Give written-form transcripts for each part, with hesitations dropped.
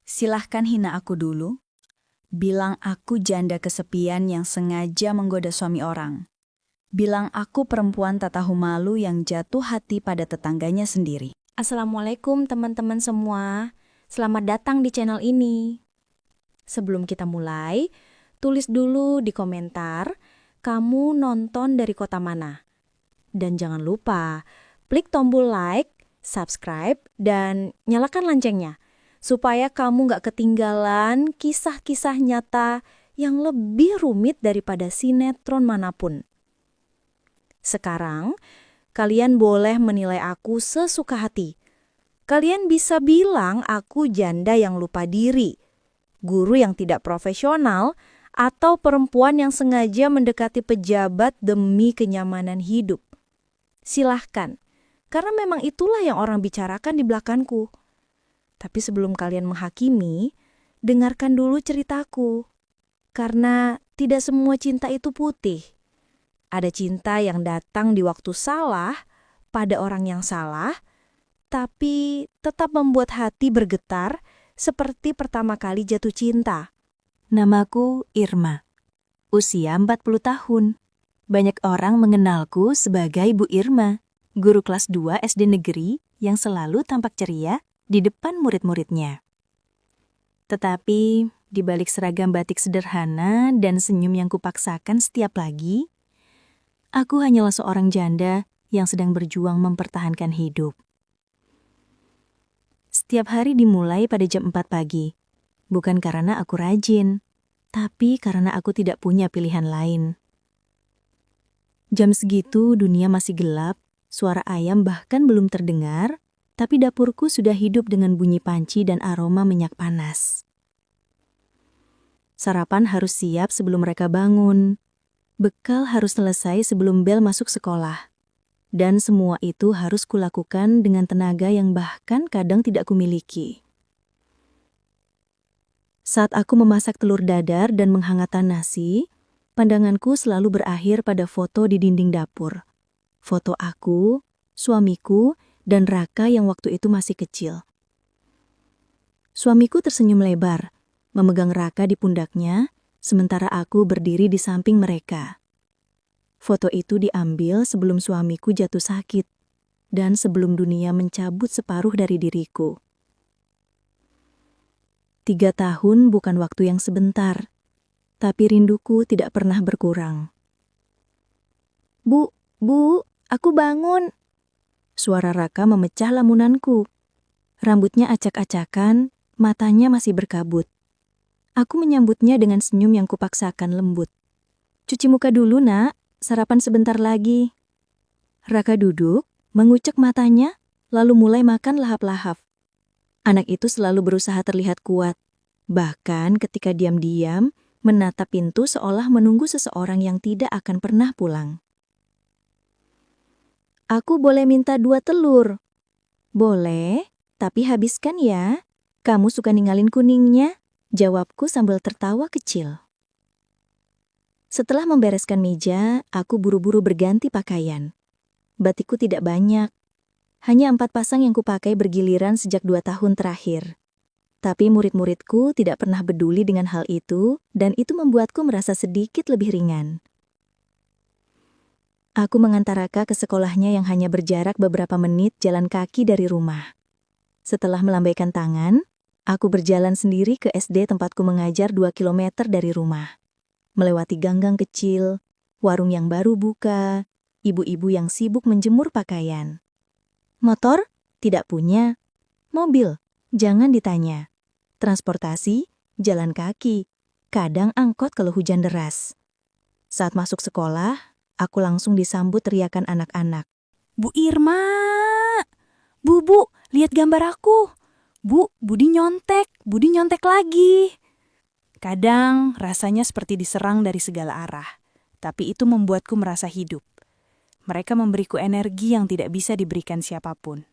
Silahkan hina aku dulu. Bilang aku janda kesepian yang sengaja menggoda suami orang. Bilang aku perempuan tak tahu malu yang jatuh hati pada tetangganya sendiri. Assalamualaikum teman-teman semua. Selamat datang di channel ini. Sebelum kita mulai, tulis dulu di komentar kamu nonton dari kota mana. Dan jangan lupa klik tombol like, subscribe, dan nyalakan loncengnya supaya kamu gak ketinggalan kisah-kisah nyata yang lebih rumit daripada sinetron manapun. Sekarang, kalian boleh menilai aku sesuka hati. Kalian bisa bilang aku janda yang lupa diri, guru yang tidak profesional, atau perempuan yang sengaja mendekati pejabat demi kenyamanan hidup. Silahkan, karena memang itulah yang orang bicarakan di belakangku. Tapi sebelum kalian menghakimi, dengarkan dulu ceritaku. Karena tidak semua cinta itu putih. Ada cinta yang datang di waktu salah, pada orang yang salah, tapi tetap membuat hati bergetar seperti pertama kali jatuh cinta. Namaku Irma. Usia 40 tahun. Banyak orang mengenalku sebagai Bu Irma, guru kelas 2 SD negeri yang selalu tampak ceria di depan murid-muridnya. Tetapi di balik seragam batik sederhana dan senyum yang kupaksakan setiap pagi, aku hanyalah seorang janda yang sedang berjuang mempertahankan hidup. Setiap hari dimulai pada jam 4 pagi, bukan karena aku rajin, tapi karena aku tidak punya pilihan lain. Jam segitu dunia masih gelap, suara ayam bahkan belum terdengar, tapi dapurku sudah hidup dengan bunyi panci dan aroma minyak panas. Sarapan harus siap sebelum mereka bangun. Bekal harus selesai sebelum bel masuk sekolah. Dan semua itu harus kulakukan dengan tenaga yang bahkan kadang tidak kumiliki. Saat aku memasak telur dadar dan menghangatkan nasi, pandanganku selalu berakhir pada foto di dinding dapur. Foto aku, suamiku, dan Raka yang waktu itu masih kecil. Suamiku tersenyum lebar, memegang Raka di pundaknya, sementara aku berdiri di samping mereka. Foto itu diambil sebelum suamiku jatuh sakit, dan sebelum dunia mencabut separuh dari diriku. 3 tahun bukan waktu yang sebentar, tapi rinduku tidak pernah berkurang. Bu, aku bangun. Suara Raka memecah lamunanku. Rambutnya acak-acakan, matanya masih berkabut. Aku menyambutnya dengan senyum yang kupaksakan lembut. Cuci muka dulu, nak. Sarapan sebentar lagi. Raka duduk, mengucek matanya, lalu mulai makan lahap-lahap. Anak itu selalu berusaha terlihat kuat. Bahkan ketika diam-diam, menatap pintu seolah menunggu seseorang yang tidak akan pernah pulang. Aku boleh minta 2 telur? Boleh, tapi habiskan ya. Kamu suka ninggalin kuningnya? Jawabku sambil tertawa kecil. Setelah membereskan meja, aku buru-buru berganti pakaian. Batikku tidak banyak. Hanya 4 pasang yang kupakai bergiliran sejak 2 tahun terakhir. Tapi murid-muridku tidak pernah peduli dengan hal itu, dan itu membuatku merasa sedikit lebih ringan. Aku mengantar Raka ke sekolahnya yang hanya berjarak beberapa menit jalan kaki dari rumah. Setelah melambaikan tangan, aku berjalan sendiri ke SD tempatku mengajar 2 kilometer dari rumah. Melewati gang-gang kecil, warung yang baru buka, ibu-ibu yang sibuk menjemur pakaian. Motor? Tidak punya. Mobil? Jangan ditanya. Transportasi? Jalan kaki. Kadang angkot kalau hujan deras. Saat masuk sekolah, aku langsung disambut teriakan anak-anak. Bu Irma! Bu, lihat gambar aku. Bu, Budi nyontek lagi. Kadang rasanya seperti diserang dari segala arah, tapi itu membuatku merasa hidup. Mereka memberiku energi yang tidak bisa diberikan siapapun.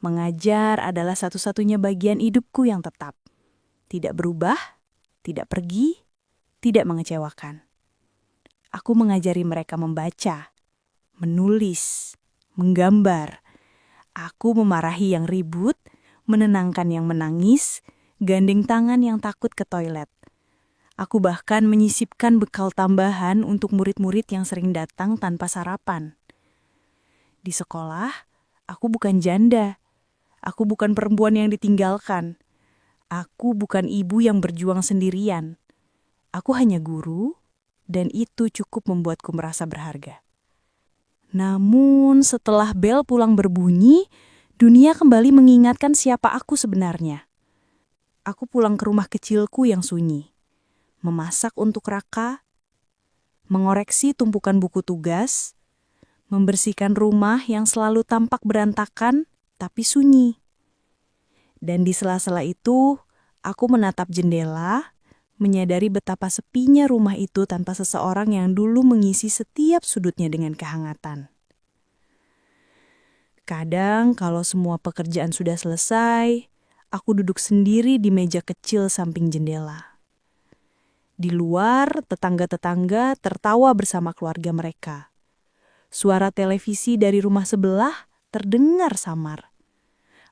Mengajar adalah satu-satunya bagian hidupku yang tetap. Tidak berubah, tidak pergi, tidak mengecewakan. Aku mengajari mereka membaca, menulis, menggambar. Aku memarahi yang ribut, menenangkan yang menangis, gandeng tangan yang takut ke toilet. Aku bahkan menyisipkan bekal tambahan untuk murid-murid yang sering datang tanpa sarapan. Di sekolah, aku bukan janda. Aku bukan perempuan yang ditinggalkan. Aku bukan ibu yang berjuang sendirian. Aku hanya guru, dan itu cukup membuatku merasa berharga. Namun setelah bel pulang berbunyi, dunia kembali mengingatkan siapa aku sebenarnya. Aku pulang ke rumah kecilku yang sunyi. Memasak untuk Raka, mengoreksi tumpukan buku tugas, membersihkan rumah yang selalu tampak berantakan tapi sunyi. Dan di sela-sela itu, aku menatap jendela, menyadari betapa sepinya rumah itu tanpa seseorang yang dulu mengisi setiap sudutnya dengan kehangatan. Kadang kalau semua pekerjaan sudah selesai, aku duduk sendiri di meja kecil samping jendela. Di luar, tetangga-tetangga tertawa bersama keluarga mereka. Suara televisi dari rumah sebelah terdengar samar.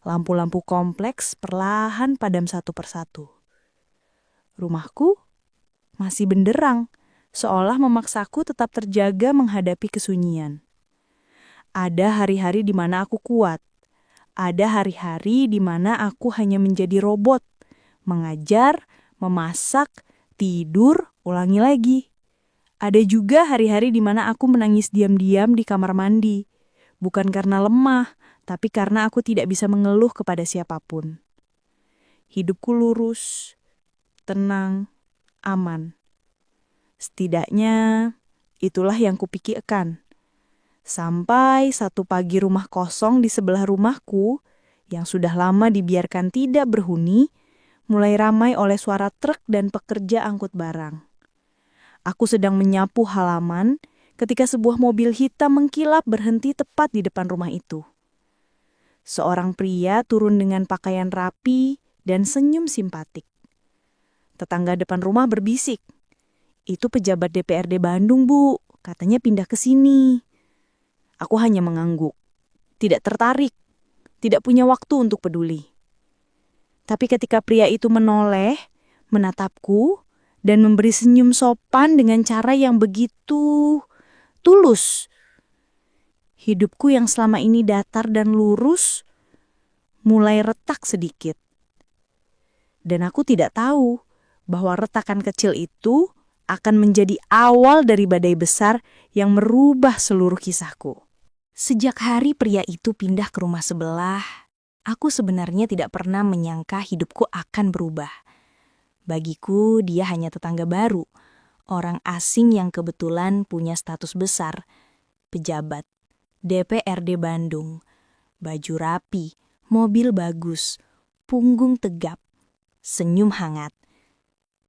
Lampu-lampu kompleks perlahan padam satu persatu. Rumahku masih benderang, seolah memaksaku tetap terjaga menghadapi kesunyian. Ada hari-hari di mana aku kuat. Ada hari-hari di mana aku hanya menjadi robot, mengajar, memasak, tidur, ulangi lagi. Ada juga hari-hari di mana aku menangis diam-diam di kamar mandi. Bukan karena lemah, tapi karena aku tidak bisa mengeluh kepada siapapun. Hidupku lurus, tenang, aman. Setidaknya, itulah yang kupikirkan. Sampai satu pagi rumah kosong di sebelah rumahku, yang sudah lama dibiarkan tidak berhuni, mulai ramai oleh suara truk dan pekerja angkut barang. Aku sedang menyapu halaman ketika sebuah mobil hitam mengkilap berhenti tepat di depan rumah itu. Seorang pria turun dengan pakaian rapi dan senyum simpatik. Tetangga depan rumah berbisik, "Itu pejabat DPRD Bandung, Bu. Katanya pindah ke sini." Aku hanya mengangguk, tidak tertarik, tidak punya waktu untuk peduli. Tapi ketika pria itu menoleh, menatapku, dan memberi senyum sopan dengan cara yang begitu tulus, hidupku yang selama ini datar dan lurus mulai retak sedikit. Dan aku tidak tahu bahwa retakan kecil itu akan menjadi awal dari badai besar yang merubah seluruh kisahku. Sejak hari pria itu pindah ke rumah sebelah, aku sebenarnya tidak pernah menyangka hidupku akan berubah. Bagiku, dia hanya tetangga baru, orang asing yang kebetulan punya status besar, pejabat, DPRD Bandung, baju rapi, mobil bagus, punggung tegap, senyum hangat.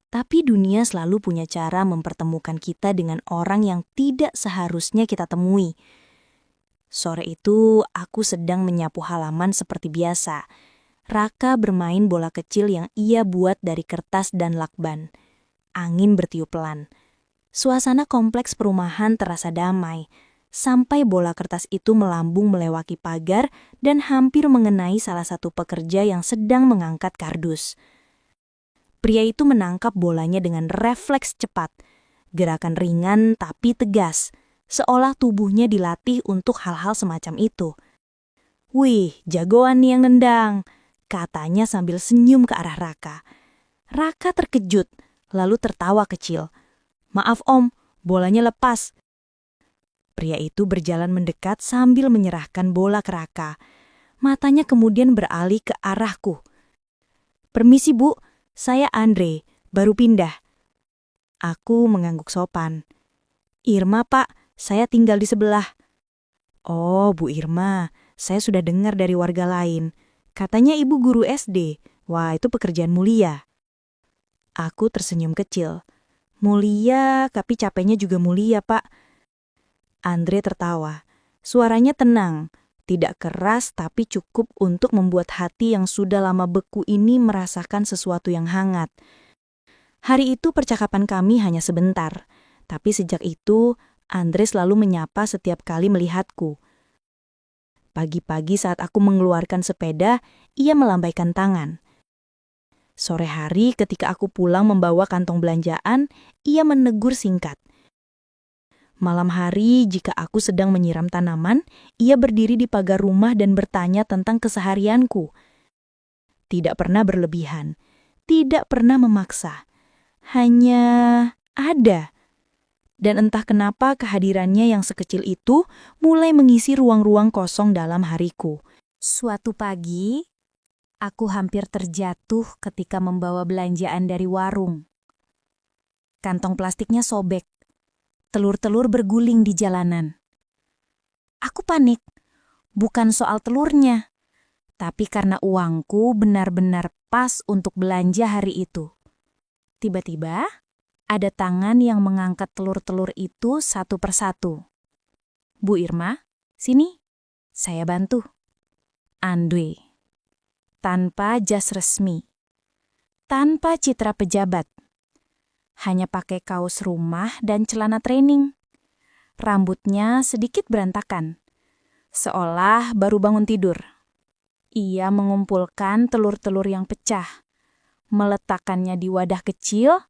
Tapi dunia selalu punya cara mempertemukan kita dengan orang yang tidak seharusnya kita temui. Sore itu, aku sedang menyapu halaman seperti biasa. Raka bermain bola kecil yang ia buat dari kertas dan lakban. Angin bertiup pelan. Suasana kompleks perumahan terasa damai, sampai bola kertas itu melambung melewati pagar dan hampir mengenai salah satu pekerja yang sedang mengangkat kardus. Pria itu menangkap bolanya dengan refleks cepat, gerakan ringan tapi tegas, seolah tubuhnya dilatih untuk hal-hal semacam itu. "Wih, jagoan nih yang nendang," katanya sambil senyum ke arah Raka. Raka terkejut, lalu tertawa kecil. "Maaf Om, bolanya lepas." Pria itu berjalan mendekat sambil menyerahkan bola ke Raka. Matanya kemudian beralih ke arahku. "Permisi Bu, saya Andre, baru pindah." Aku mengangguk sopan. "Irma Pak, saya tinggal di sebelah." "Oh, Bu Irma, saya sudah dengar dari warga lain. Katanya Ibu guru SD. Wah, itu pekerjaan mulia." Aku tersenyum kecil. "Mulia, tapi capeknya juga mulia, Pak." Andre tertawa. Suaranya tenang, tidak keras tapi cukup untuk membuat hati yang sudah lama beku ini merasakan sesuatu yang hangat. Hari itu percakapan kami hanya sebentar, tapi sejak itu Andre selalu menyapa setiap kali melihatku. Pagi-pagi saat aku mengeluarkan sepeda, ia melambaikan tangan. Sore hari ketika aku pulang membawa kantong belanjaan, ia menegur singkat. Malam hari jika aku sedang menyiram tanaman, ia berdiri di pagar rumah dan bertanya tentang keseharianku. Tidak pernah berlebihan, tidak pernah memaksa, hanya ada. Dan entah kenapa kehadirannya yang sekecil itu mulai mengisi ruang-ruang kosong dalam hariku. Suatu pagi, aku hampir terjatuh ketika membawa belanjaan dari warung. Kantong plastiknya sobek. Telur-telur berguling di jalanan. Aku panik, bukan soal telurnya, tapi karena uangku benar-benar pas untuk belanja hari itu. Tiba-tiba, ada tangan yang mengangkat telur-telur itu satu persatu. Bu Irma, sini, saya bantu. Andre. Tanpa jas resmi. Tanpa citra pejabat. Hanya pakai kaos rumah dan celana training. Rambutnya sedikit berantakan, seolah baru bangun tidur. Ia mengumpulkan telur-telur yang pecah, meletakkannya di wadah kecil,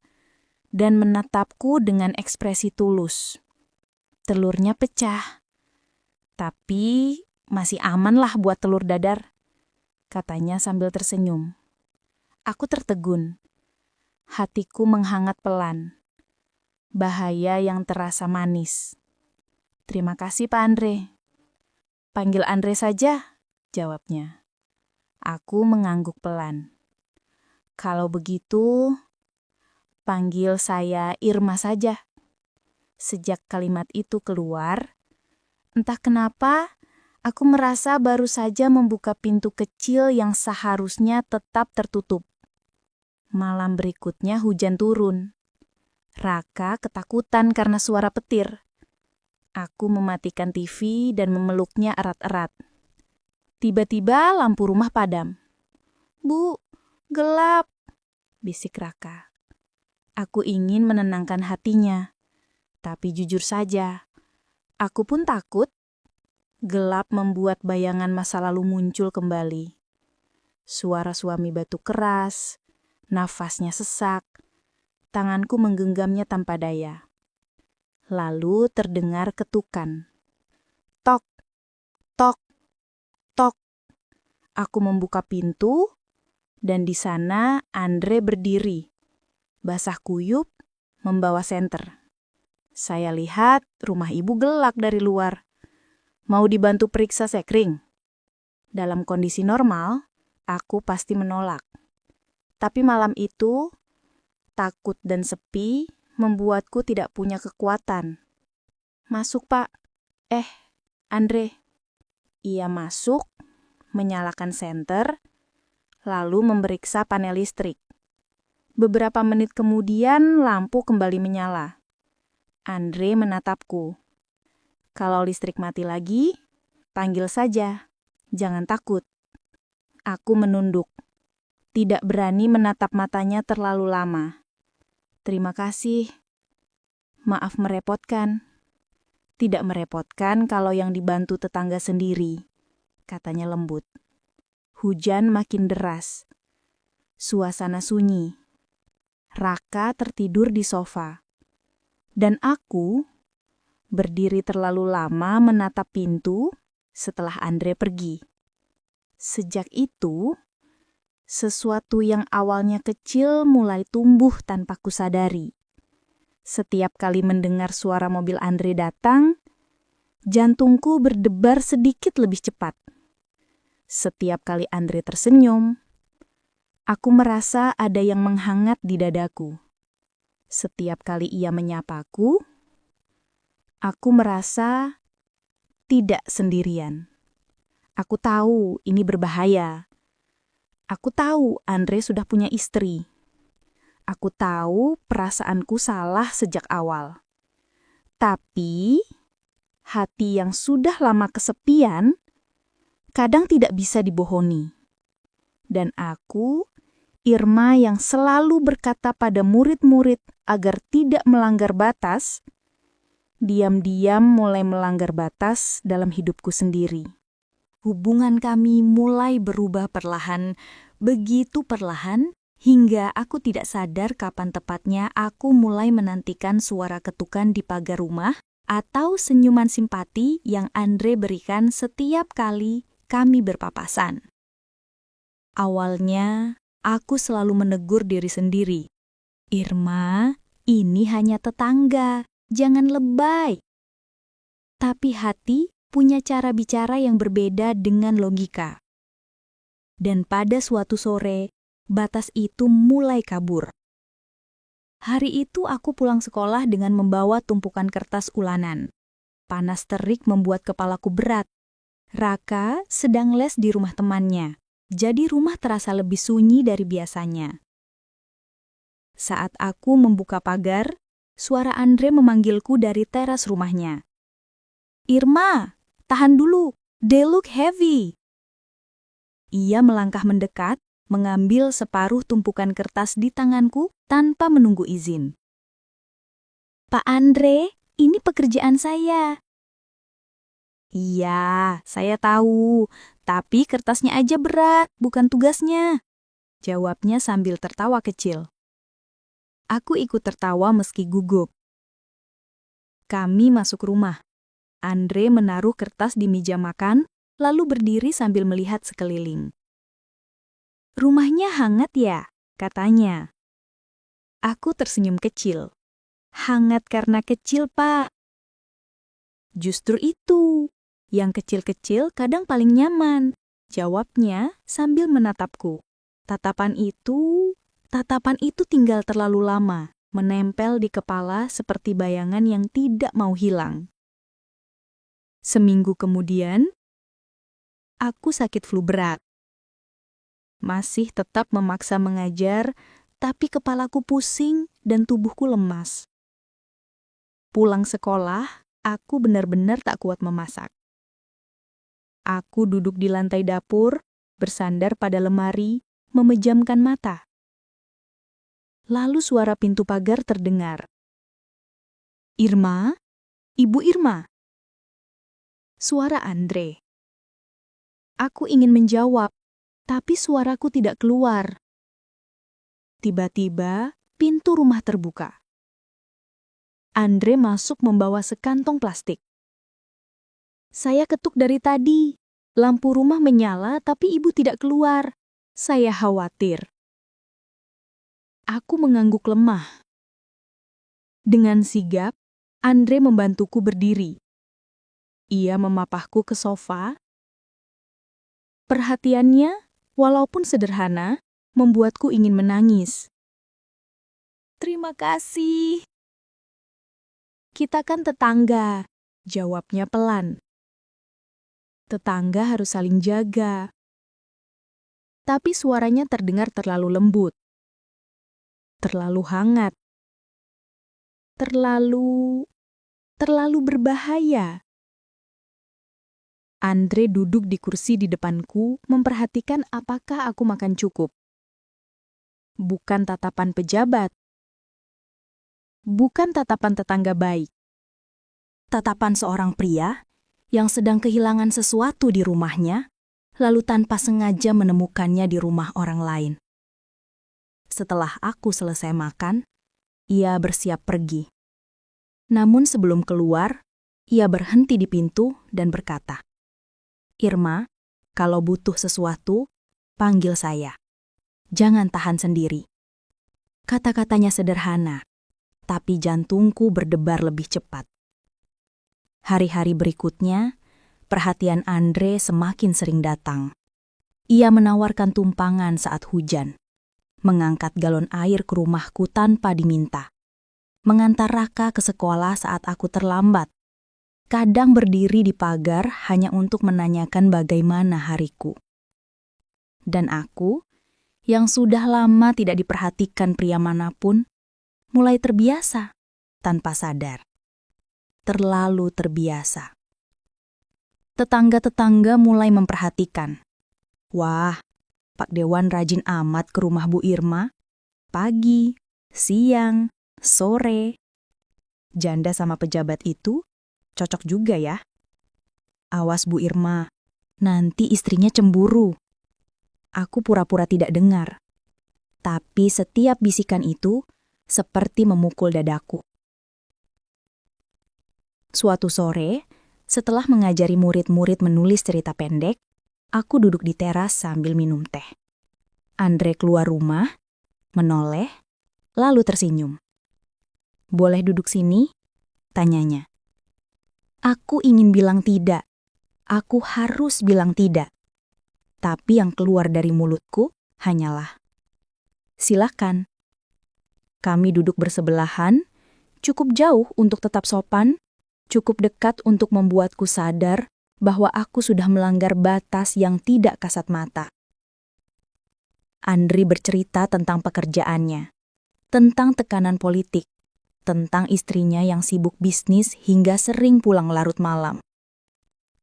dan menatapku dengan ekspresi tulus. Telurnya pecah, tapi masih aman lah buat telur dadar, katanya sambil tersenyum. Aku tertegun. Hatiku menghangat pelan. Bahaya yang terasa manis. Terima kasih Pak Andre. Panggil Andre saja, jawabnya. Aku mengangguk pelan. Kalau begitu, panggil saya Irma saja. Sejak kalimat itu keluar, entah kenapa aku merasa baru saja membuka pintu kecil yang seharusnya tetap tertutup. Malam berikutnya hujan turun. Raka ketakutan karena suara petir. Aku mematikan TV dan memeluknya erat-erat. Tiba-tiba lampu rumah padam. Bu, gelap, bisik Raka. Aku ingin menenangkan hatinya. Tapi jujur saja, aku pun takut. Gelap membuat bayangan masa lalu muncul kembali. Suara suami batuk keras, nafasnya sesak, tanganku menggenggamnya tanpa daya. Lalu terdengar ketukan. Tok, tok, tok. Aku membuka pintu, dan di sana Andre berdiri, basah kuyup, membawa senter. Saya lihat rumah ibu gelap dari luar. Mau dibantu periksa sekring? Dalam kondisi normal, aku pasti menolak. Tapi malam itu, takut dan sepi membuatku tidak punya kekuatan. Masuk, Pak. Andre. Ia masuk, menyalakan senter, lalu memeriksa panel listrik. Beberapa menit kemudian, lampu kembali menyala. Andre menatapku. Kalau listrik mati lagi, panggil saja. Jangan takut. Aku menunduk. Tidak berani menatap matanya terlalu lama. Terima kasih. Maaf merepotkan. Tidak merepotkan kalau yang dibantu tetangga sendiri, katanya lembut. Hujan makin deras. Suasana sunyi. Raka tertidur di sofa. Dan aku berdiri terlalu lama menatap pintu setelah Andre pergi. Sejak itu, sesuatu yang awalnya kecil mulai tumbuh tanpa kusadari. Setiap kali mendengar suara mobil Andre datang, jantungku berdebar sedikit lebih cepat. Setiap kali Andre tersenyum, aku merasa ada yang menghangat di dadaku. Setiap kali ia menyapaku, aku merasa tidak sendirian. Aku tahu ini berbahaya. Aku tahu Andre sudah punya istri. Aku tahu perasaanku salah sejak awal. Tapi, hati yang sudah lama kesepian, kadang tidak bisa dibohongi. Dan aku, Irma yang selalu berkata pada murid-murid agar tidak melanggar batas, diam-diam mulai melanggar batas dalam hidupku sendiri. Hubungan kami mulai berubah perlahan, begitu perlahan, Hingga aku tidak sadar kapan tepatnya aku mulai menantikan suara ketukan di pagar rumah atau senyuman simpati yang Andre berikan setiap kali kami berpapasan. Awalnya, aku selalu menegur diri sendiri. Irma, ini hanya tetangga, jangan lebay. Tapi hati punya cara bicara yang berbeda dengan logika. Dan pada suatu sore, batas itu mulai kabur. Hari itu aku pulang sekolah dengan membawa tumpukan kertas ulanan. Panas terik membuat kepalaku berat. Raka sedang les di rumah temannya, jadi rumah terasa lebih sunyi dari biasanya. Saat aku membuka pagar, suara Andre memanggilku dari teras rumahnya. Irma, tahan dulu, they look heavy. Ia melangkah mendekat, mengambil separuh tumpukan kertas di tanganku tanpa menunggu izin. Pak Andre, ini pekerjaan saya. Iya, saya tahu, tapi kertasnya aja berat, bukan tugasnya. Jawabnya sambil tertawa kecil. Aku ikut tertawa meski gugup. Kami masuk rumah. Andre menaruh kertas di meja makan, lalu berdiri sambil melihat sekeliling. Rumahnya hangat ya, katanya. Aku tersenyum kecil. Hangat karena kecil, Pak. Justru itu, yang kecil-kecil kadang paling nyaman, jawabnya sambil menatapku. Tatapan itu tinggal terlalu lama, menempel di kepala seperti bayangan yang tidak mau hilang. Seminggu kemudian, aku sakit flu berat. Masih tetap memaksa mengajar, tapi kepalaku pusing dan tubuhku lemas. Pulang sekolah, aku benar-benar tak kuat memasak. Aku duduk di lantai dapur, bersandar pada lemari, memejamkan mata. Lalu suara pintu pagar terdengar. Irma? Ibu Irma? Suara Andre. Aku ingin menjawab, tapi suaraku tidak keluar. Tiba-tiba, pintu rumah terbuka. Andre masuk membawa sekantong plastik. Saya ketuk dari tadi. Lampu rumah menyala, tapi ibu tidak keluar. Saya khawatir. Aku mengangguk lemah. Dengan sigap, Andre membantuku berdiri. Ia memapahku ke sofa. Perhatiannya, walaupun sederhana, membuatku ingin menangis. Terima kasih. Kita kan tetangga, jawabnya pelan. Tetangga harus saling jaga. Tapi suaranya terdengar terlalu lembut. Terlalu hangat. Terlalu berbahaya. Andre duduk di kursi di depanku, memperhatikan apakah aku makan cukup. Bukan tatapan pejabat. Bukan tatapan tetangga baik. Tatapan seorang pria yang sedang kehilangan sesuatu di rumahnya, lalu tanpa sengaja menemukannya di rumah orang lain. Setelah aku selesai makan, ia bersiap pergi. Namun sebelum keluar, ia berhenti di pintu dan berkata, Irma, kalau butuh sesuatu, panggil saya. Jangan tahan sendiri. Kata-katanya sederhana, tapi jantungku berdebar lebih cepat. Hari-hari berikutnya, perhatian Andre semakin sering datang. Ia menawarkan tumpangan saat hujan, mengangkat galon air ke rumahku tanpa diminta, mengantar Raka ke sekolah saat aku terlambat, kadang berdiri di pagar hanya untuk menanyakan bagaimana hariku. Dan aku, yang sudah lama tidak diperhatikan pria manapun, mulai terbiasa tanpa sadar. Terlalu terbiasa. Tetangga-tetangga mulai memperhatikan. Wah, Pak Dewan rajin amat ke rumah Bu Irma. Pagi, siang, sore. Janda sama pejabat itu cocok juga ya. Awas Bu Irma, nanti istrinya cemburu. Aku pura-pura tidak dengar. Tapi setiap bisikan itu seperti memukul dadaku. Suatu sore, setelah mengajari murid-murid menulis cerita pendek, aku duduk di teras sambil minum teh. Andre keluar rumah, menoleh, lalu tersenyum. "Boleh duduk sini?" tanyanya. Aku ingin bilang tidak. Aku harus bilang tidak. Tapi yang keluar dari mulutku hanyalah, "Silakan." Kami duduk bersebelahan, cukup jauh untuk tetap sopan, cukup dekat untuk membuatku sadar bahwa aku sudah melanggar batas yang tidak kasat mata. Andri bercerita tentang pekerjaannya, tentang tekanan politik, tentang istrinya yang sibuk bisnis hingga sering pulang larut malam.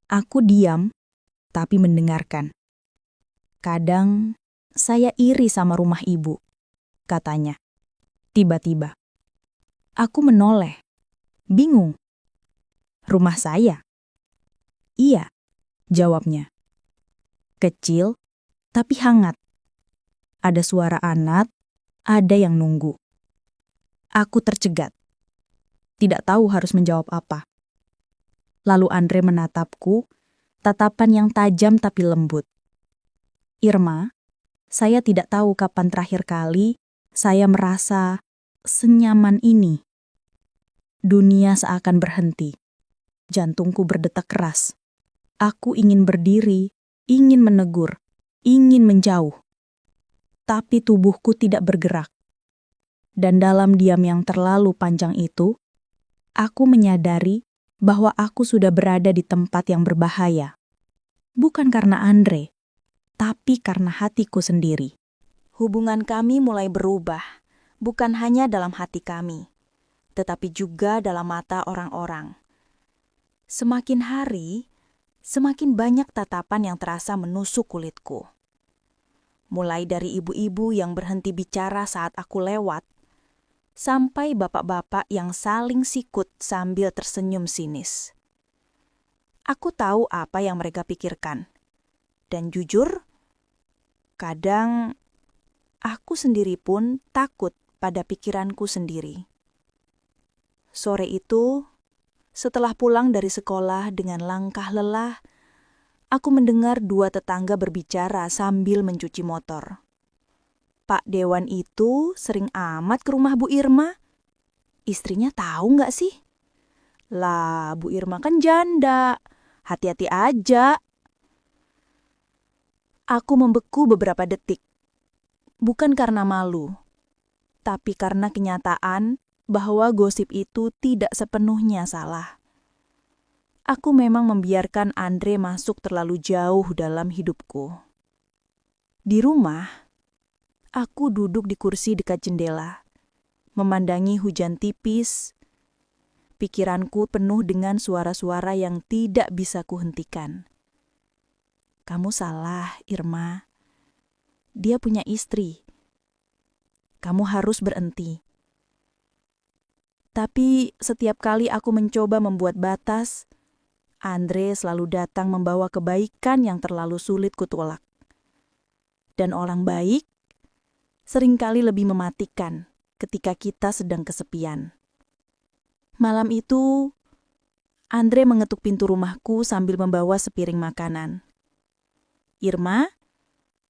Aku diam, tapi mendengarkan. "Kadang saya iri sama rumah ibu," katanya. Tiba-tiba, aku menoleh, bingung. "Rumah saya?" "Iya," jawabnya. "Kecil, tapi hangat. Ada suara anak, ada yang nunggu." Aku tercegat. Tidak tahu harus menjawab apa. Lalu Andre menatapku, tatapan yang tajam tapi lembut. "Irma, saya tidak tahu kapan terakhir kali saya merasa senyaman ini." Dunia seakan berhenti. Jantungku berdetak keras. Aku ingin berdiri, ingin menegur, ingin menjauh. Tapi tubuhku tidak bergerak. Dan dalam diam yang terlalu panjang itu, aku menyadari bahwa aku sudah berada di tempat yang berbahaya. Bukan karena Andre, tapi karena hatiku sendiri. Hubungan kami mulai berubah, bukan hanya dalam hati kami, tetapi juga dalam mata orang-orang. Semakin hari, semakin banyak tatapan yang terasa menusuk kulitku. Mulai dari ibu-ibu yang berhenti bicara saat aku lewat, sampai bapak-bapak yang saling sikut sambil tersenyum sinis. Aku tahu apa yang mereka pikirkan. Dan jujur, kadang aku sendiri pun takut pada pikiranku sendiri. Sore itu, setelah pulang dari sekolah dengan langkah lelah, aku mendengar dua tetangga berbicara sambil mencuci motor. "Pak Dewan itu sering amat ke rumah Bu Irma. Istrinya tahu nggak sih?" "Lah, Bu Irma kan janda. Hati-hati aja." Aku membeku beberapa detik. Bukan karena malu, tapi karena kenyataan bahwa gosip itu tidak sepenuhnya salah. Aku memang membiarkan Andre masuk terlalu jauh dalam hidupku. Di rumah, aku duduk di kursi dekat jendela, memandangi hujan tipis. Pikiranku penuh dengan suara-suara yang tidak bisa kuhentikan. "Kamu salah, Irma. Dia punya istri. Kamu harus berhenti." Tapi setiap kali aku mencoba membuat batas, Andre selalu datang membawa kebaikan yang terlalu sulit kutolak. Dan orang baik seringkali lebih mematikan ketika kita sedang kesepian. Malam itu, Andre mengetuk pintu rumahku sambil membawa sepiring makanan. "Irma,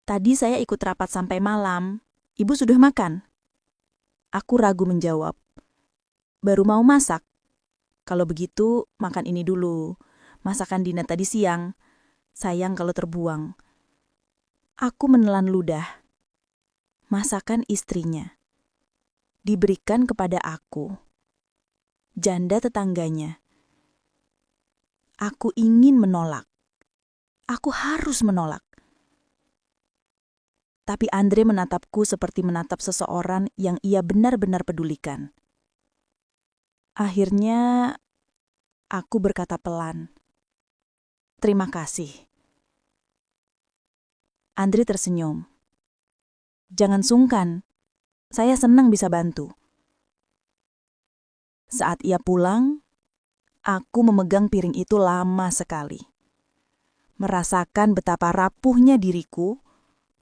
tadi saya ikut rapat sampai malam. Ibu sudah makan?" Aku ragu menjawab. "Baru mau masak." "Kalau begitu, makan ini dulu. Masakan Dina tadi siang. Sayang kalau terbuang." Aku menelan ludah. Masakan istrinya. Diberikan kepada aku. Janda tetangganya. Aku ingin menolak. Aku harus menolak. Tapi Andre menatapku seperti menatap seseorang yang ia benar-benar pedulikan. Akhirnya, aku berkata pelan, "Terima kasih." Andre tersenyum. "Jangan sungkan, saya senang bisa bantu." Saat ia pulang, aku memegang piring itu lama sekali. Merasakan betapa rapuhnya diriku,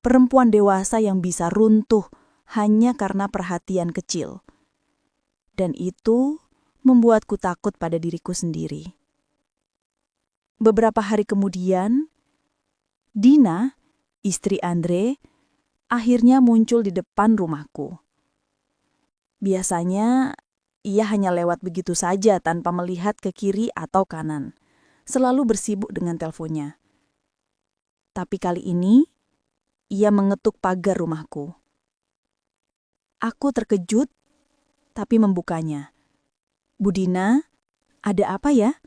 perempuan dewasa yang bisa runtuh hanya karena perhatian kecil. Dan itu membuatku takut pada diriku sendiri. Beberapa hari kemudian, Dina, istri Andre, akhirnya muncul di depan rumahku. Biasanya, ia hanya lewat begitu saja tanpa melihat ke kiri atau kanan, selalu bersibuk dengan teleponnya. Tapi kali ini, ia mengetuk pagar rumahku. Aku terkejut, tapi membukanya. "Bu Dina, ada apa ya?"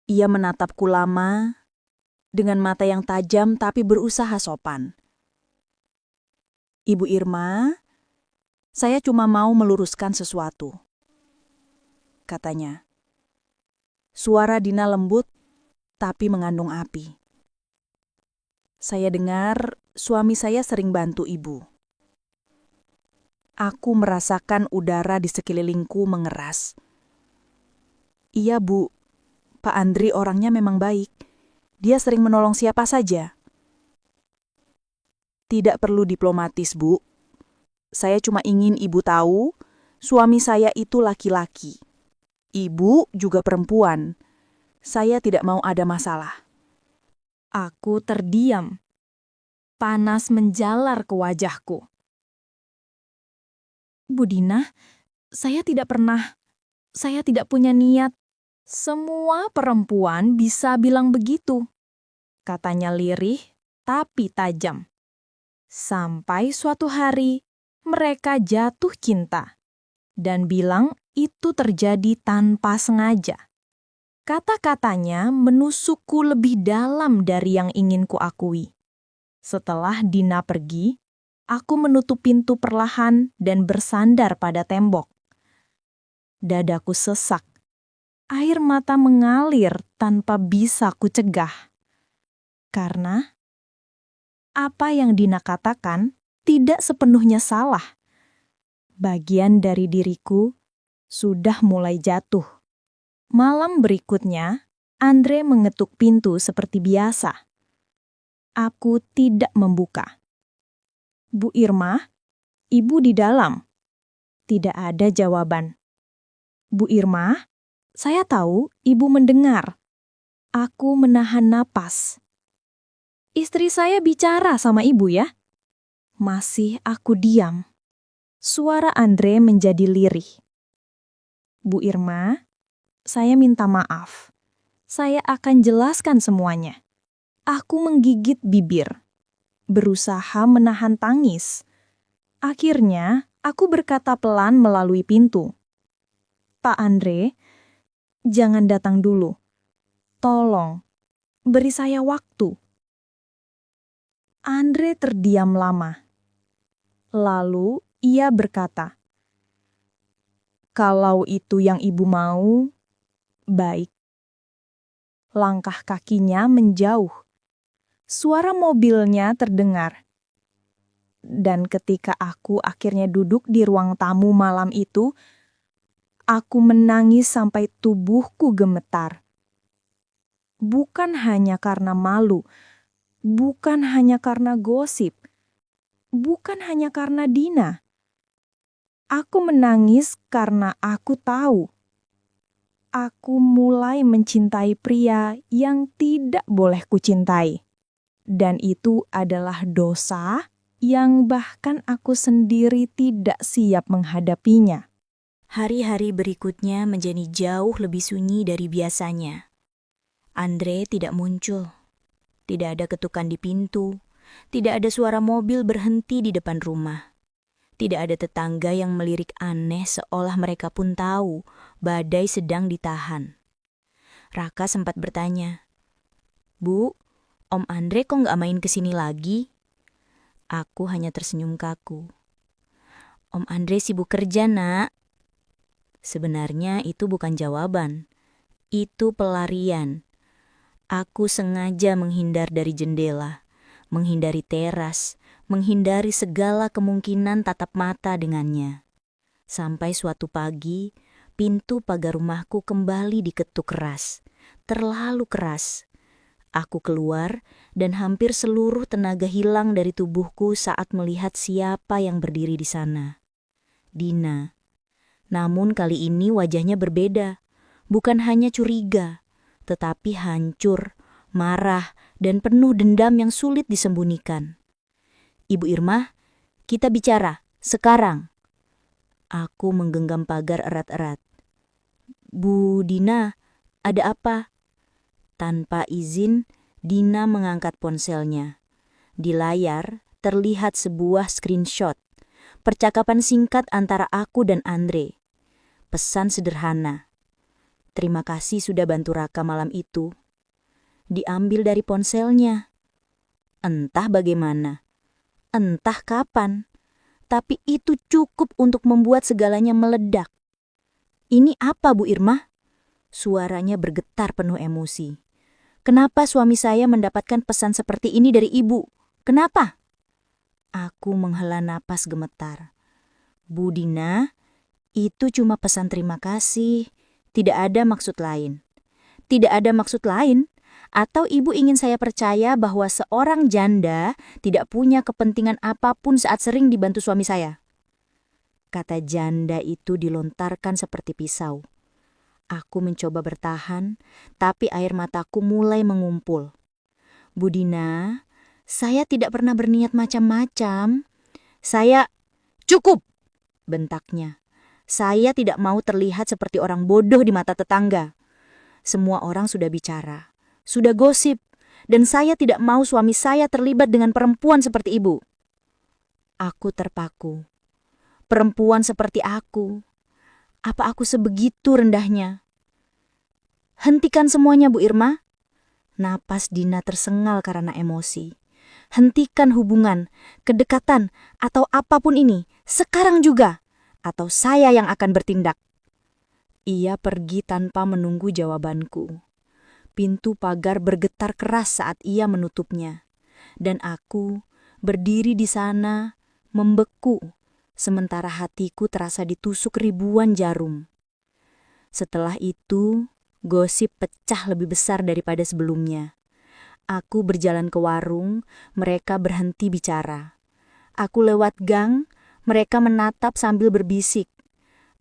Ia menatapku lama, dengan mata yang tajam tapi berusaha sopan. "Ibu Irma, saya cuma mau meluruskan sesuatu," katanya. Suara Dina lembut, tapi mengandung api. "Saya dengar suami saya sering bantu ibu." Aku merasakan udara di sekelilingku mengeras. "Iya, Bu. Pak Andri orangnya memang baik. Dia sering menolong siapa saja." "Tidak perlu diplomatis, Bu. Saya cuma ingin ibu tahu, suami saya itu laki-laki. Ibu juga perempuan. Saya tidak mau ada masalah." Aku terdiam. Panas menjalar ke wajahku. "Bu Dina, saya tidak punya niat. Semua perempuan bisa bilang begitu," katanya lirih tapi tajam. Sampai suatu hari mereka jatuh cinta dan bilang itu terjadi tanpa sengaja. Kata-katanya menusukku lebih dalam dari yang ingin kuakui. Setelah Dina pergi, aku menutup pintu perlahan dan bersandar pada tembok. Dadaku sesak. Air mata mengalir tanpa bisa kucegah. Karena apa yang Dina katakan tidak sepenuhnya salah. Bagian dari diriku sudah mulai jatuh. Malam berikutnya, Andre mengetuk pintu seperti biasa. Aku tidak membuka. "Bu Irma, ibu di dalam." Tidak ada jawaban. "Bu Irma, saya tahu ibu mendengar." Aku menahan napas. "Istri saya bicara sama ibu ya." Masih aku diam. Suara Andre menjadi lirih. "Bu Irma, saya minta maaf. Saya akan jelaskan semuanya." Aku menggigit bibir, berusaha menahan tangis. Akhirnya, aku berkata pelan melalui pintu. "Pak Andre, jangan datang dulu. Tolong, beri saya waktu." Andre terdiam lama. Lalu ia berkata, "Kalau itu yang ibu mau, baik." Langkah kakinya menjauh. Suara mobilnya terdengar. Dan ketika aku akhirnya duduk di ruang tamu malam itu, aku menangis sampai tubuhku gemetar. Bukan hanya karena malu, bukan hanya karena gosip, bukan hanya karena Dina. Aku menangis karena aku tahu. Aku mulai mencintai pria yang tidak boleh kucintai. Dan itu adalah dosa yang bahkan aku sendiri tidak siap menghadapinya. Hari-hari berikutnya menjadi jauh lebih sunyi dari biasanya. Andre tidak muncul. Tidak ada ketukan di pintu. Tidak ada suara mobil berhenti di depan rumah. Tidak ada tetangga yang melirik aneh seolah mereka pun tahu badai sedang ditahan. Raka sempat bertanya, "Bu, Om Andre kok nggak main kesini lagi?" Aku hanya tersenyum kaku. "Om Andre sibuk kerja, Nak." Sebenarnya itu bukan jawaban. Itu pelarian. Aku sengaja menghindar dari jendela, menghindari teras, menghindari segala kemungkinan tatap mata dengannya. Sampai suatu pagi, pintu pagar rumahku kembali diketuk keras. Terlalu keras. Aku keluar dan hampir seluruh tenaga hilang dari tubuhku saat melihat siapa yang berdiri di sana. Dina. Namun kali ini wajahnya berbeda. Bukan hanya curiga, tetapi hancur, marah, dan penuh dendam yang sulit disembunyikan. Ibu Irma, kita bicara, sekarang. Aku menggenggam pagar erat-erat. Bu Dina, ada apa? Tanpa izin, Dina mengangkat ponselnya. Di layar terlihat sebuah screenshot. Percakapan singkat antara aku dan Andre. Pesan sederhana. Terima kasih sudah bantu Raka malam itu. Diambil dari ponselnya. Entah bagaimana. Entah kapan. Tapi itu cukup untuk membuat segalanya meledak. Ini apa, Bu Irma? Suaranya bergetar penuh emosi. Kenapa suami saya mendapatkan pesan seperti ini dari ibu? Kenapa? Aku menghela napas gemetar. Bu Dina, itu cuma pesan terima kasih. Tidak ada maksud lain. Tidak ada maksud lain? Atau ibu ingin saya percaya bahwa seorang janda tidak punya kepentingan apapun saat sering dibantu suami saya? Kata janda itu dilontarkan seperti pisau. Aku mencoba bertahan, tapi air mataku mulai mengumpul. Bu Dina, saya tidak pernah berniat macam-macam. Cukup! Bentaknya. Saya tidak mau terlihat seperti orang bodoh di mata tetangga. Semua orang sudah bicara, sudah gosip, dan saya tidak mau suami saya terlibat dengan perempuan seperti ibu. Aku terpaku. Perempuan seperti aku. Apa aku sebegitu rendahnya? Hentikan semuanya, Bu Irma. Napas Dina tersengal karena emosi. Hentikan hubungan, kedekatan, atau apapun ini, sekarang juga. Atau saya yang akan bertindak. Ia pergi tanpa menunggu jawabanku. Pintu pagar bergetar keras saat ia menutupnya. Dan aku berdiri di sana, membeku, sementara hatiku terasa ditusuk ribuan jarum. Setelah itu, gosip pecah lebih besar daripada sebelumnya. Aku berjalan ke warung, mereka berhenti bicara. Aku lewat gang, mereka menatap sambil berbisik.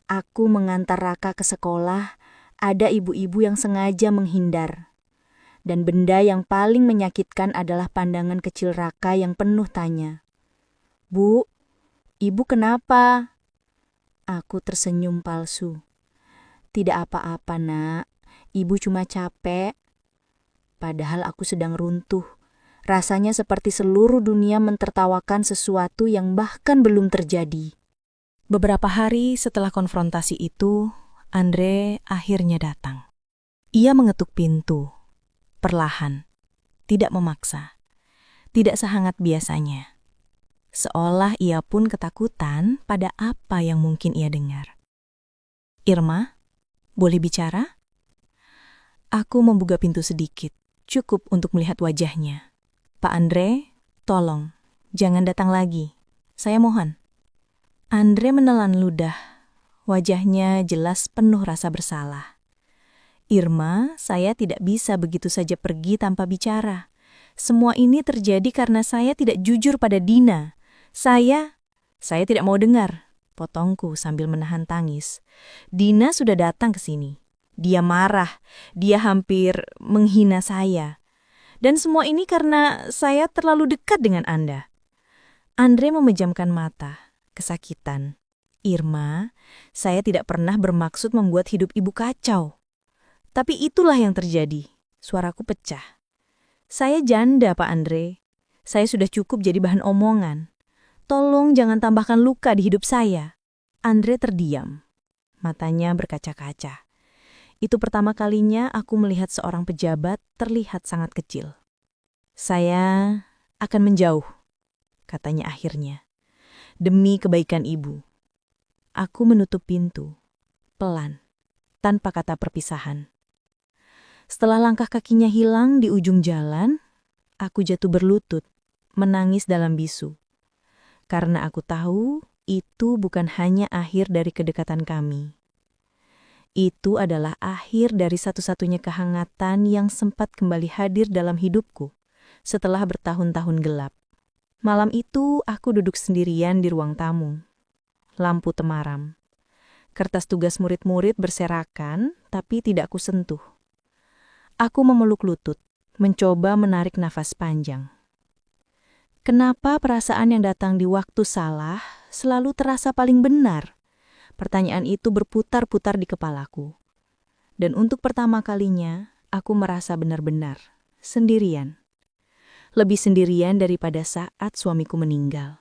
Aku mengantar Raka ke sekolah, ada ibu-ibu yang sengaja menghindar. Dan benda yang paling menyakitkan adalah pandangan kecil Raka yang penuh tanya. Bu, ibu kenapa? Aku tersenyum palsu. Tidak apa-apa, Nak. Ibu cuma capek. Padahal aku sedang runtuh. Rasanya seperti seluruh dunia mentertawakan sesuatu yang bahkan belum terjadi. Beberapa hari setelah konfrontasi itu, Andre akhirnya datang. Ia mengetuk pintu, perlahan, tidak memaksa, tidak sehangat biasanya. Seolah ia pun ketakutan pada apa yang mungkin ia dengar. Irma, boleh bicara? Aku membuka pintu sedikit, cukup untuk melihat wajahnya. Pak Andre, tolong, jangan datang lagi. Saya mohon. Andre menelan ludah. Wajahnya jelas penuh rasa bersalah. Irma, saya tidak bisa begitu saja pergi tanpa bicara. Semua ini terjadi karena saya tidak jujur pada Dina. Saya tidak mau dengar, potongku sambil menahan tangis. Dina sudah datang ke sini. Dia marah, dia hampir menghina saya. Dan semua ini karena saya terlalu dekat dengan Anda. Andre memejamkan mata, kesakitan. Irma, saya tidak pernah bermaksud membuat hidup ibu kacau. Tapi itulah yang terjadi. Suaraku pecah. Saya janda, Pak Andre. Saya sudah cukup jadi bahan omongan. Tolong jangan tambahkan luka di hidup saya. Andre terdiam. Matanya berkaca-kaca. Itu pertama kalinya aku melihat seorang pejabat terlihat sangat kecil. Saya akan menjauh, katanya akhirnya. Demi kebaikan ibu. Aku menutup pintu, pelan, tanpa kata perpisahan. Setelah langkah kakinya hilang di ujung jalan, aku jatuh berlutut, menangis dalam bisu. Karena aku tahu itu bukan hanya akhir dari kedekatan kami. Itu adalah akhir dari satu-satunya kehangatan yang sempat kembali hadir dalam hidupku setelah bertahun-tahun gelap. Malam itu aku duduk sendirian di ruang tamu. Lampu temaram. Kertas tugas murid-murid berserakan, tapi tidak kusentuh. Aku memeluk lutut, mencoba menarik nafas panjang. Kenapa perasaan yang datang di waktu salah selalu terasa paling benar? Pertanyaan itu berputar-putar di kepalaku. Dan untuk pertama kalinya, aku merasa benar-benar sendirian. Lebih sendirian daripada saat suamiku meninggal.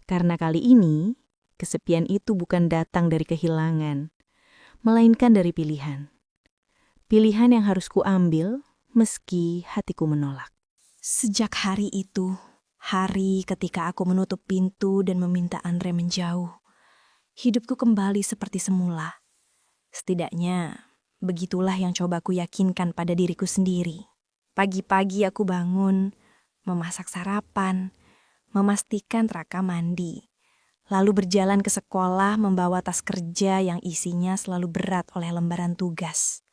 Karena kali ini, kesepian itu bukan datang dari kehilangan, melainkan dari pilihan. Pilihan yang harus kuambil meski hatiku menolak. Sejak hari itu, hari ketika aku menutup pintu dan meminta Andre menjauh, hidupku kembali seperti semula. Setidaknya, begitulah yang coba ku yakinkan pada diriku sendiri. Pagi-pagi aku bangun, memasak sarapan, memastikan Raka mandi, lalu berjalan ke sekolah membawa tas kerja yang isinya selalu berat oleh lembaran tugas.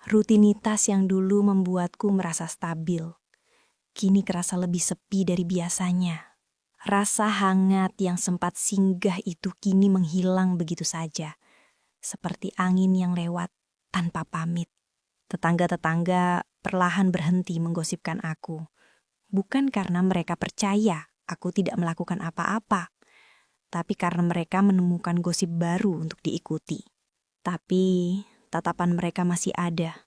Rutinitas yang dulu membuatku merasa stabil, kini kerasa lebih sepi dari biasanya. Rasa hangat yang sempat singgah itu kini menghilang begitu saja, seperti angin yang lewat tanpa pamit. Tetangga-tetangga perlahan berhenti menggosipkan aku. Bukan karena mereka percaya aku tidak melakukan apa-apa, tapi karena mereka menemukan gosip baru untuk diikuti. Tapi tatapan mereka masih ada.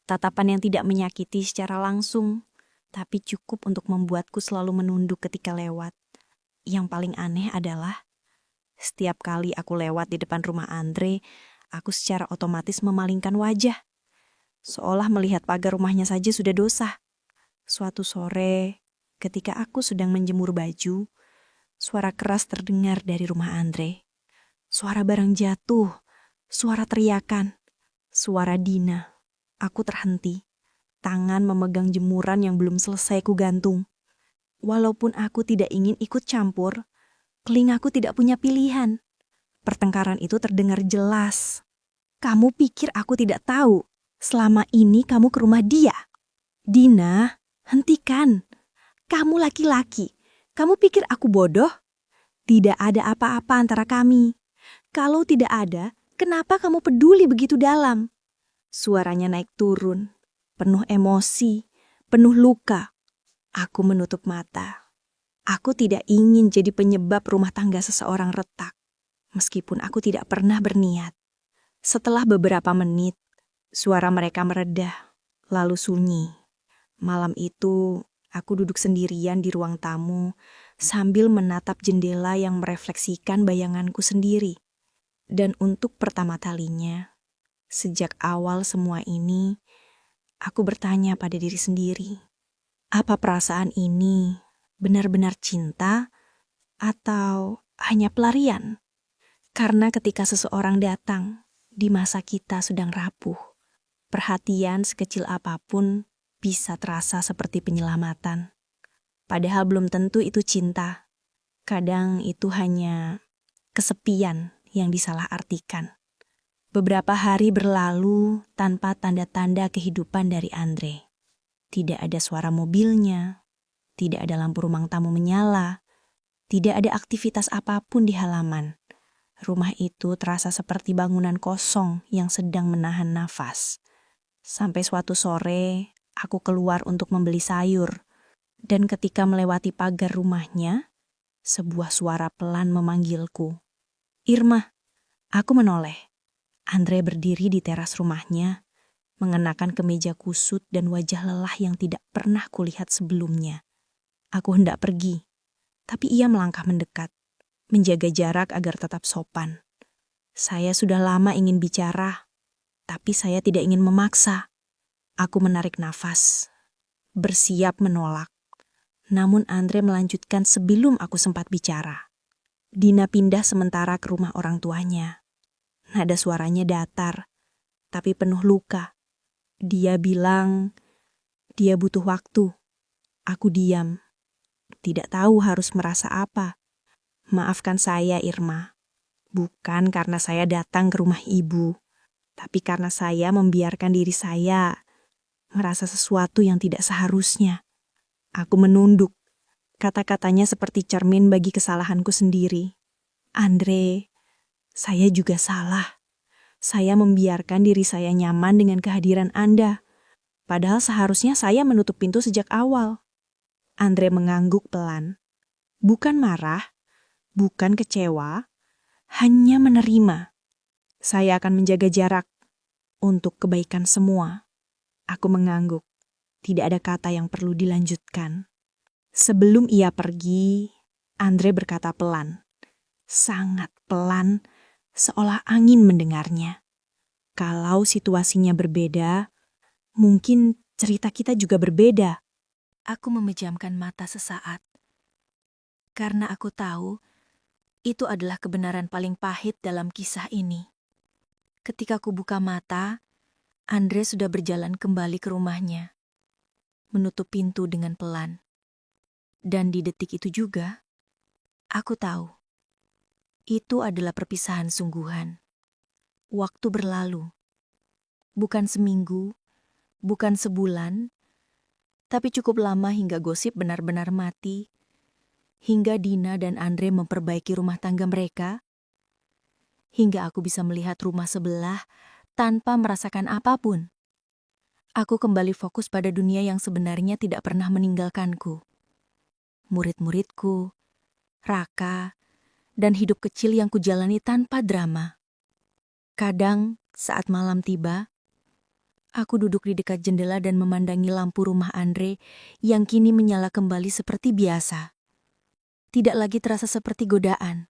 Tatapan yang tidak menyakiti secara langsung, tapi cukup untuk membuatku selalu menunduk ketika lewat. Yang paling aneh adalah, setiap kali aku lewat di depan rumah Andre, aku secara otomatis memalingkan wajah. Seolah melihat pagar rumahnya saja sudah dosa. Suatu sore, ketika aku sedang menjemur baju, suara keras terdengar dari rumah Andre. Suara barang jatuh, suara teriakan, suara Dina. Aku terhenti, tangan memegang jemuran yang belum selesai kugantung. Walaupun aku tidak ingin ikut campur, telingaku tidak punya pilihan. Pertengkaran itu terdengar jelas. Kamu pikir aku tidak tahu? Selama ini kamu ke rumah dia. Dina, hentikan. Kamu laki-laki. Kamu pikir aku bodoh? Tidak ada apa-apa antara kami. Kalau tidak ada, kenapa kamu peduli begitu dalam? Suaranya naik turun, penuh emosi, penuh luka. Aku menutup mata. Aku tidak ingin jadi penyebab rumah tangga seseorang retak, meskipun aku tidak pernah berniat. Setelah beberapa menit, suara mereka meredah, lalu sunyi. Malam itu, aku duduk sendirian di ruang tamu sambil menatap jendela yang merefleksikan bayanganku sendiri. Dan untuk pertama kalinya, sejak awal semua ini, aku bertanya pada diri sendiri, apa perasaan ini benar-benar cinta atau hanya pelarian? Karena ketika seseorang datang di masa kita sedang rapuh, perhatian sekecil apapun bisa terasa seperti penyelamatan. Padahal belum tentu itu cinta. Kadang itu hanya kesepian yang disalahartikan. Beberapa hari berlalu tanpa tanda-tanda kehidupan dari Andre. Tidak ada suara mobilnya, tidak ada lampu ruang tamu menyala, tidak ada aktivitas apapun di halaman. Rumah itu terasa seperti bangunan kosong yang sedang menahan nafas. Sampai suatu sore, aku keluar untuk membeli sayur. Dan ketika melewati pagar rumahnya, sebuah suara pelan memanggilku. Irma, aku menoleh. Andre berdiri di teras rumahnya, mengenakan kemeja kusut dan wajah lelah yang tidak pernah kulihat sebelumnya. Aku hendak pergi, tapi ia melangkah mendekat, menjaga jarak agar tetap sopan. Saya sudah lama ingin bicara, tapi saya tidak ingin memaksa. Aku menarik nafas, bersiap menolak. Namun Andre melanjutkan sebelum aku sempat bicara. Dina pindah sementara ke rumah orang tuanya. Nada suaranya datar, tapi penuh luka. Dia bilang, dia butuh waktu. Aku diam. Tidak tahu harus merasa apa. Maafkan saya, Irma. Bukan karena saya datang ke rumah ibu, Tapi karena saya membiarkan diri saya merasa sesuatu yang tidak seharusnya, aku menunduk. Kata-katanya seperti cermin bagi kesalahanku sendiri. Andre, saya juga salah. Saya membiarkan diri saya nyaman dengan kehadiran Anda. Padahal seharusnya saya menutup pintu sejak awal. Andre mengangguk pelan. Bukan marah, bukan kecewa, hanya menerima. Saya akan menjaga jarak untuk kebaikan semua. Aku mengangguk. Tidak ada kata yang perlu dilanjutkan. Sebelum ia pergi, Andre berkata pelan. Sangat pelan, seolah angin mendengarnya. Kalau situasinya berbeda, mungkin cerita kita juga berbeda. Aku memejamkan mata sesaat. Karena aku tahu, itu adalah kebenaran paling pahit dalam kisah ini. Ketika ku buka mata, Andre sudah berjalan kembali ke rumahnya, menutup pintu dengan pelan. Dan di detik itu juga, aku tahu, itu adalah perpisahan sungguhan. Waktu berlalu, bukan seminggu, bukan sebulan, tapi cukup lama hingga gosip benar-benar mati, hingga Dina dan Andre memperbaiki rumah tangga mereka, hingga aku bisa melihat rumah sebelah tanpa merasakan apapun. Aku kembali fokus pada dunia yang sebenarnya tidak pernah meninggalkanku. Murid-muridku, Raka, dan hidup kecil yang kujalani tanpa drama. Kadang, saat malam tiba, aku duduk di dekat jendela dan memandangi lampu rumah Andre yang kini menyala kembali seperti biasa. Tidak lagi terasa seperti godaan.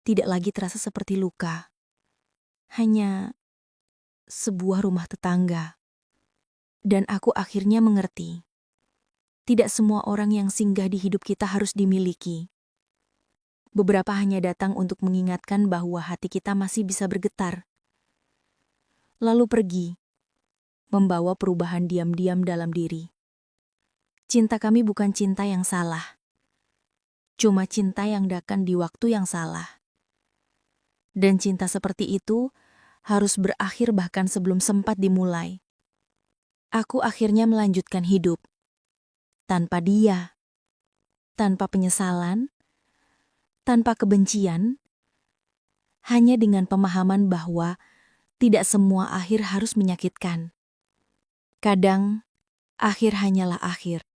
Tidak lagi terasa seperti luka. Hanya sebuah rumah tetangga. Dan aku akhirnya mengerti. Tidak semua orang yang singgah di hidup kita harus dimiliki. Beberapa hanya datang untuk mengingatkan bahwa hati kita masih bisa bergetar. Lalu pergi, membawa perubahan diam-diam dalam diri. Cinta kami bukan cinta yang salah. Cuma cinta yang datang di waktu yang salah. Dan cinta seperti itu harus berakhir bahkan sebelum sempat dimulai. Aku akhirnya melanjutkan hidup. Tanpa dia. Tanpa penyesalan. Tanpa kebencian. Hanya dengan pemahaman bahwa tidak semua akhir harus menyakitkan. Kadang, akhir hanyalah akhir.